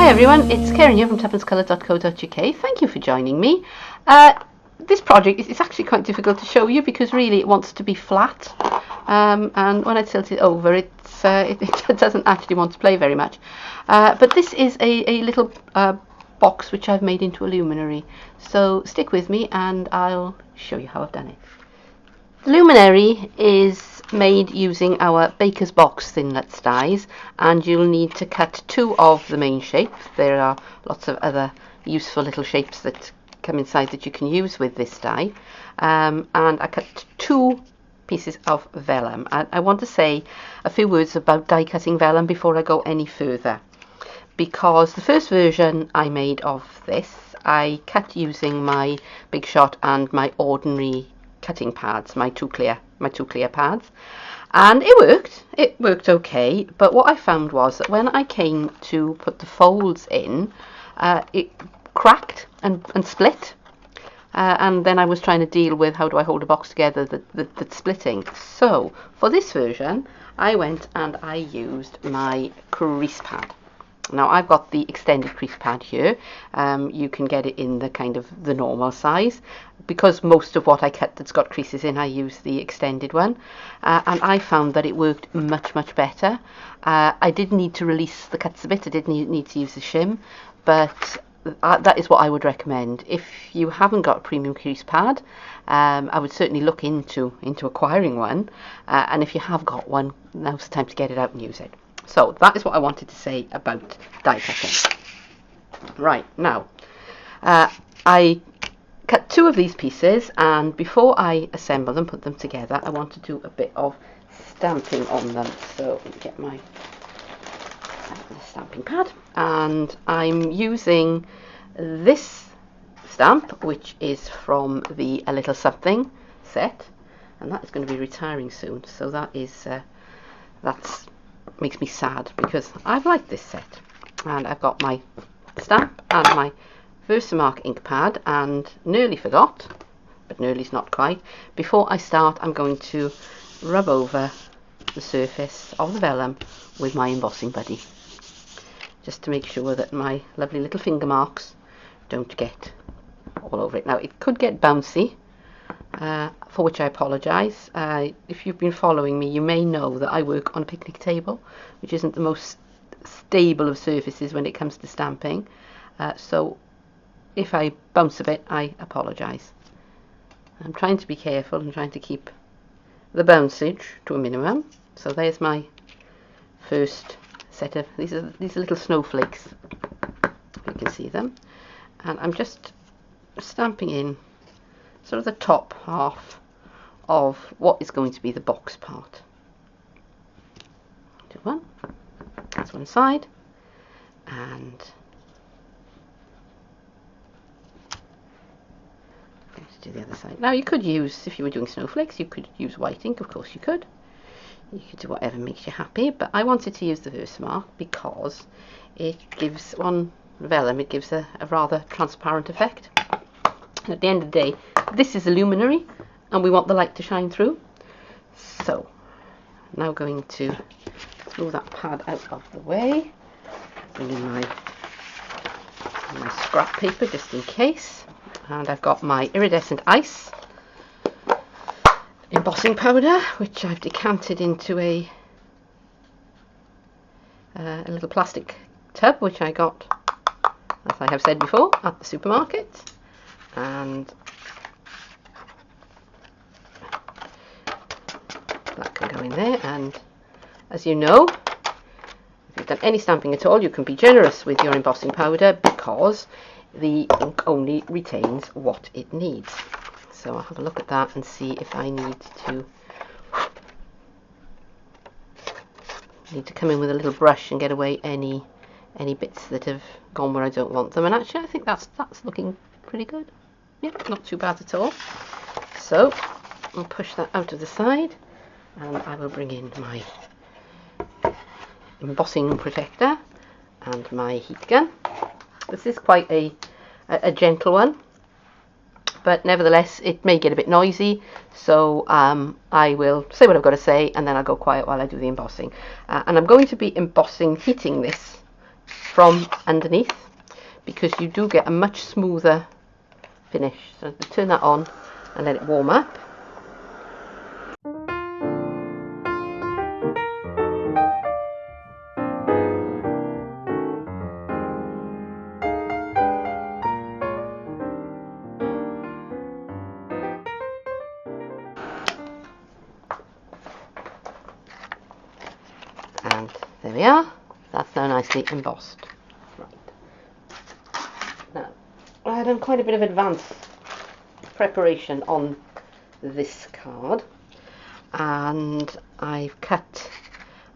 Hi everyone, it's Keren here from tuppencecoloured.co.uk. Thank you for joining me. This project is actually quite difficult to show you because really it wants to be flat, and when I tilt it over it doesn't actually want to play very much. But this is a little box which I've made into a luminary, so stick with me and I'll show you how I've done it. The luminary is made using our baker's box thinlets dies, and you'll need to cut two of the main shapes. There are lots of other useful little shapes that come inside that you can use with this die, and I cut two pieces of vellum. I want to say a few words about die cutting vellum before I go any further, because the first version I made of this I cut using my Big Shot and my ordinary cutting pads, my two clear pads, and it worked okay. But what I found was that when I came to put the folds in, it cracked and split, and then I was trying to deal with how do I hold a box together that's splitting. So for this version I went and I used my crease pad. Now I've got the extended crease pad here. You can get it in the kind of the normal size. Because most of what I cut that's got creases in, I use the extended one, and I found that it worked much better. I did need to release the cuts a bit. I did need to use the shim, but that is what I would recommend. If you haven't got a premium crease pad, I would certainly look into acquiring one, and if you have got one, now's the time to get it out and use it. So that is what I wanted to say about die cutting. Right, now I cut two of these pieces, and before I assemble them, put them together, I want to do a bit of stamping on them. So let me get my stamping pad, and I'm using this stamp which is from the A Little Something set, and that is going to be retiring soon, so that's makes me sad because I've liked this set. And I've got my stamp and my Versamark ink pad, and nearly forgot, but nearly's not quite. Before I start, I'm going to rub over the surface of the vellum with my embossing buddy, just to make sure that my lovely little finger marks don't get all over it. Now it could get bouncy, for which I apologise. If you've been following me, you may know that I work on a picnic table, which isn't the most stable of surfaces when it comes to stamping, so if I bounce a bit, I apologise. I'm trying to be careful and trying to keep the bouncage to a minimum. So there's my first set of these are little snowflakes. You can see them, and I'm just stamping in sort of the top half of what is going to be the box part. Do one. That's one side, and do the other side. Now you could use, if you were doing snowflakes, you could use white ink, of course you could. You could do whatever makes you happy, but I wanted to use the Versamark because it gives, on vellum, it gives a rather transparent effect. And at the end of the day, this is a luminary and we want the light to shine through. So I'm now going to move that pad out of the way, bring in my scrap paper just in case. And I've got my iridescent ice embossing powder, which I've decanted into a little plastic tub, which I got, as I have said before, at the supermarket. And that can go in there. And as you know, if you've done any stamping at all, you can be generous with your embossing powder because the ink only retains what it needs. So I'll have a look at that and see if I need to come in with a little brush and get away any bits that have gone where I don't want them. And actually I think that's looking pretty good. Yep, not too bad at all. So I'll push that out of the side, and I will bring in my embossing protector and my heat gun. This is quite a gentle one, but nevertheless it may get a bit noisy, so I will say what I've got to say and then I'll go quiet while I do the embossing. And I'm going to be heating this from underneath, because you do get a much smoother finish. So turn that on and let it warm up. And there we are. That's now nicely embossed. Right. Now, I've done quite a bit of advanced preparation on this card, and I've cut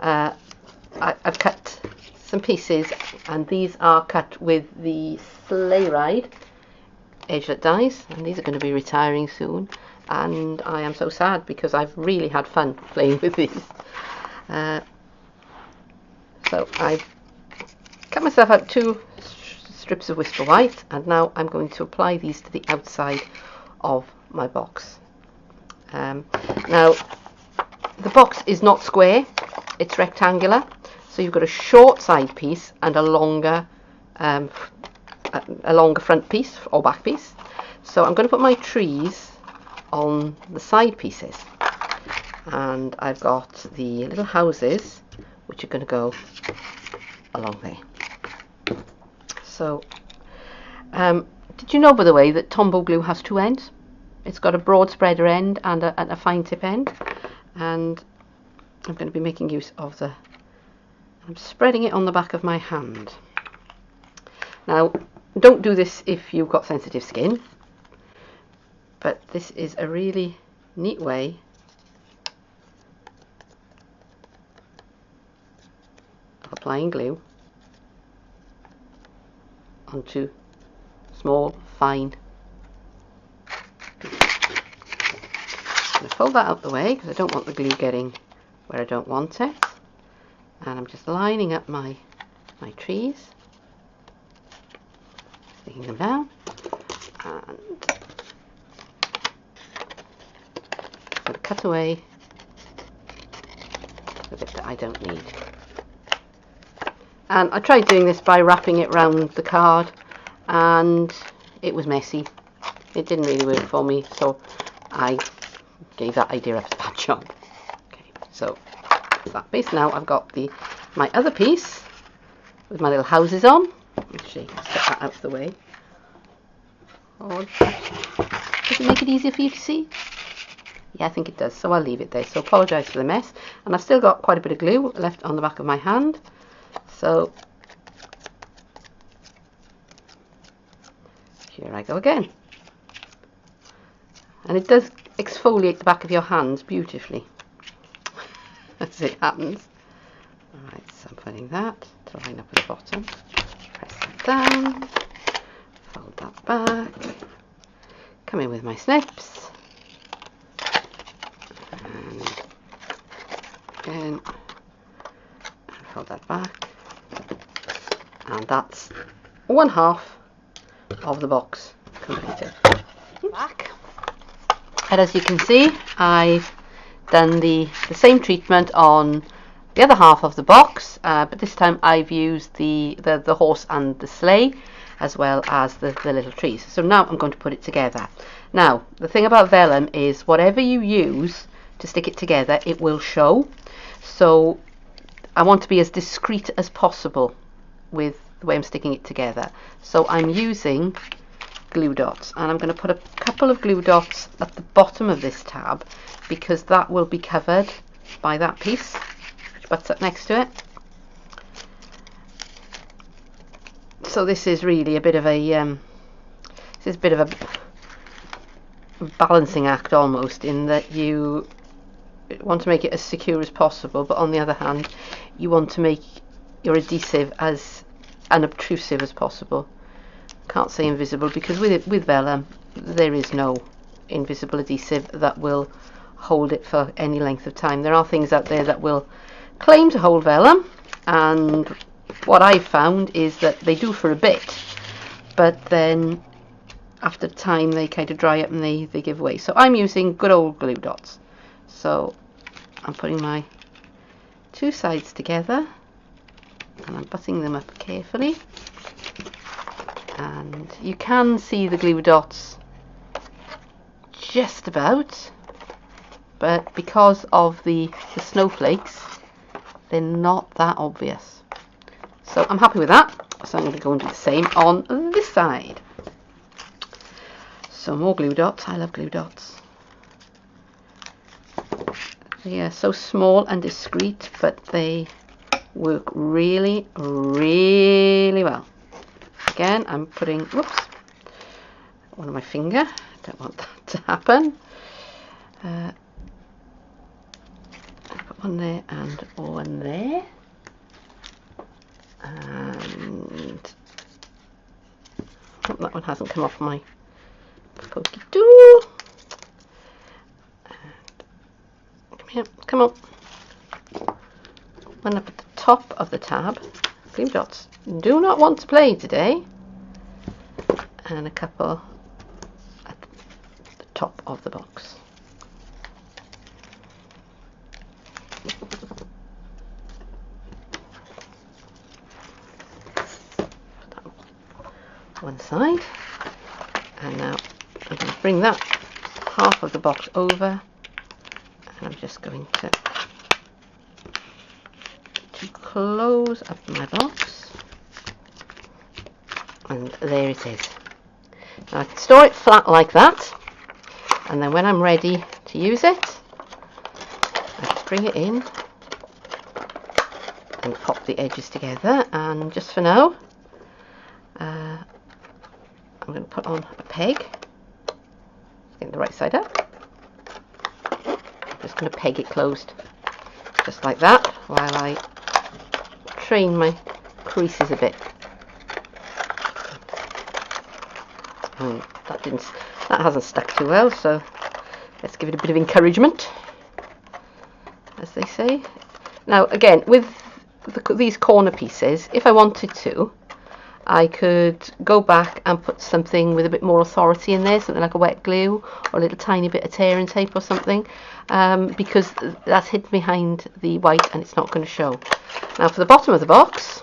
I've cut some pieces, and these are cut with the sleigh ride edgelet dies, and these are going to be retiring soon, and I am so sad because I've really had fun playing with these. So I've cut myself out 2 strips of Whisper White, and now I'm going to apply these to the outside of my box. Now, the box is not square, it's rectangular, so you've got a short side piece and a longer front piece or back piece. So I'm going to put my trees on the side pieces, and I've got the little houses which are going to go along there. So did you know, by the way, that Tombow glue has 2 ends? It's got a broad spreader end and a fine tip end, and I'm going to be making use of I'm spreading it on the back of my hand. Now, don't do this if you've got sensitive skin, but this is a really neat way of applying glue onto small, fine pieces. I'm going to fold that out the way because I don't want the glue getting where I don't want it, and I'm just lining up my trees, sticking them down, and I'm going to cut away the bit that I don't need. And I tried doing this by wrapping it round the card, and it was messy. It didn't really work for me, so I gave that idea up as a bad job. Okay, so that's that piece. Now I've got my other piece with my little houses on. Actually, set that out of the way. Oh, does it make it easier for you to see? Yeah, I think it does, so I'll leave it there. So apologise for the mess. And I've still got quite a bit of glue left on the back of my hand. So here I go again. And it does exfoliate the back of your hands beautifully as it happens. Alright, so I'm putting that to line up at the bottom. Press that down, fold that back, come in with my snips, and again, and fold that back. And that's 1/2 of the box completed. Back. And as you can see, I've done the same treatment on the other half of the box, but this time I've used the horse and the sleigh, as well as the little trees. So now I'm going to put it together. Now, the thing about vellum is whatever you use to stick it together, it will show. So I want to be as discreet as possible with the way I'm sticking it together. So I'm using glue dots, and I'm going to put a couple of glue dots at the bottom of this tab, because that will be covered by that piece which butts up next to it. So this is really a bit of a balancing act almost, in that you want to make it as secure as possible, but on the other hand you want to make your adhesive as unobtrusive as possible. Can't say invisible, because with vellum there is no invisible adhesive that will hold it for any length of time. There are things out there that will claim to hold vellum, and what I've found is that they do for a bit, but then after time they kind of dry up and they give way. So I'm using good old glue dots. So I'm putting my 2 sides together, and I'm butting them up carefully, and you can see the glue dots just about, but because of the snowflakes, they're not that obvious. So I'm happy with that. So I'm going to go and do the same on this side. So more glue dots. I love glue dots. They are so small and discreet, but they work really, really well. Again, I'm putting, whoops, one on my finger. Don't want that to happen. Put one there and one there. And hope that one hasn't come off my pokey tool. And come here, come on. One up at the top of the tab. Glue dots do not want to play today. And a couple at the top of the box. One side, and now I'm going to bring that half of the box over, and I'm just going to close up my box, and there it is. Now I can store it flat like that, and then when I'm ready to use it, I just bring it in and pop the edges together. And just for now, I'm going to put on a peg, get the right side up. I'm just going to peg it closed, just like that, while I train my creases a bit. And that hasn't stuck too well, so let's give it a bit of encouragement, as they say. Now again, with these corner pieces, if I wanted to, I could go back and put something with a bit more authority in there, something like a wet glue or a little tiny bit of tearing tape or something, because that's hidden behind the white and it's not going to show. Now for the bottom of the box,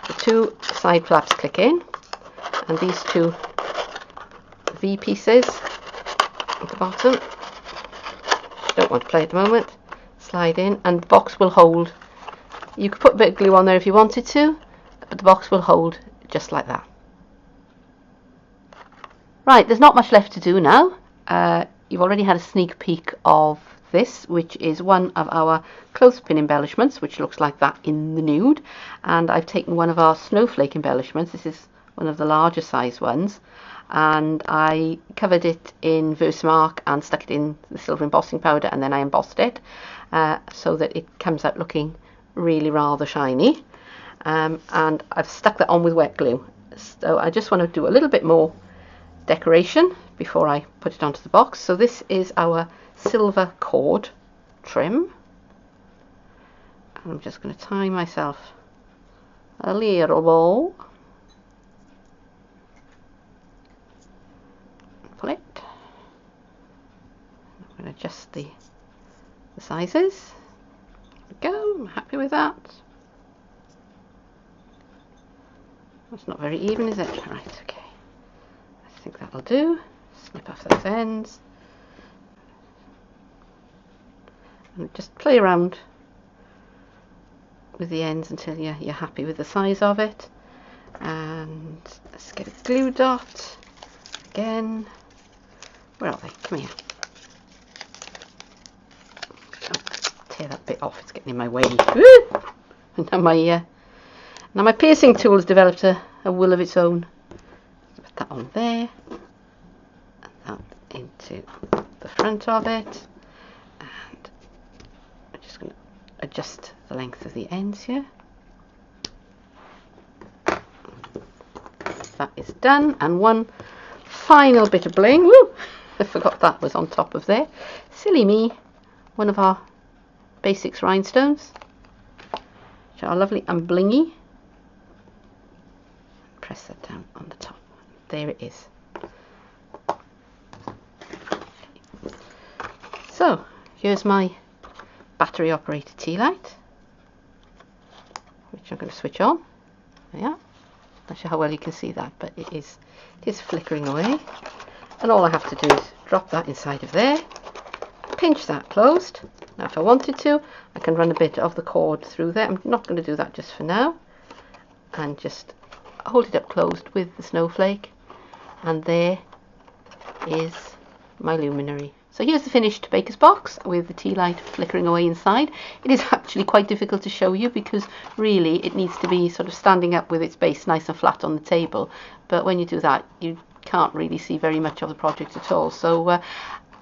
the two side flaps click in, and these two V pieces at the bottom, don't want to play at the moment, slide in, and the box will hold. You could put a bit of glue on there if you wanted to, but the box will hold just like that. Right, there's not much left to do now. You've already had a sneak peek of this, which is one of our clothespin embellishments, which looks like that in the nude. And I've taken one of our snowflake embellishments. This is one of the larger size ones, and I covered it in Versamark and stuck it in the silver embossing powder, and then I embossed it so that it comes out looking really rather shiny. And I've stuck that on with wet glue. So I just want to do a little bit more decoration before I put it onto the box. So this is our silver cord trim. And I'm just going to tie myself a little bow. Pull it. I'm going to adjust the sizes. There we go, I'm happy with that. That's not very even, is it? Right, okay. I think that'll do. Snip off those ends. And just play around with the ends until you're happy with the size of it. And let's get a glue dot again. Where are they? Come here. Tear that bit off, it's getting in my way. And now my piercing tool has developed a will of its own. Put that on there, and that into the front of it, and I'm just going to adjust the length of the ends here. That is done, and one final bit of bling. Woo! I forgot that was on top of there. Silly me. One of our basics rhinestones, which are lovely and blingy. Press that down on the top. There it is. So here's my battery operated tea light. which I'm going to switch on. Yeah, not sure how well you can see that, but it is flickering away. And all I have to do is drop that inside of there, pinch that closed. Now if I wanted to, I can run a bit of the cord through there. I'm not going to do that just for now. And just hold it up closed with the snowflake. And there is my luminary. So here's the finished baker's box with the tea light flickering away inside. It is actually quite difficult to show you because really it needs to be sort of standing up with its base nice and flat on the table. But when you do that, you can't really see very much of the project at all. So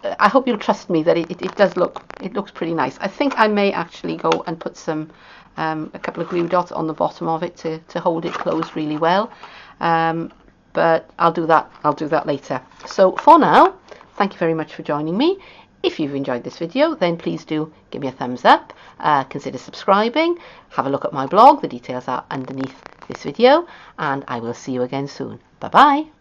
I hope you'll trust me that it looks pretty nice. I think I may actually go and put some a couple of glue dots on the bottom of it to hold it closed really well. But I'll do that later. So for now, thank you very much for joining me. If you've enjoyed this video, then please do give me a thumbs up. Consider subscribing. Have a look at my blog. The details are underneath this video. And I will see you again soon. Bye bye.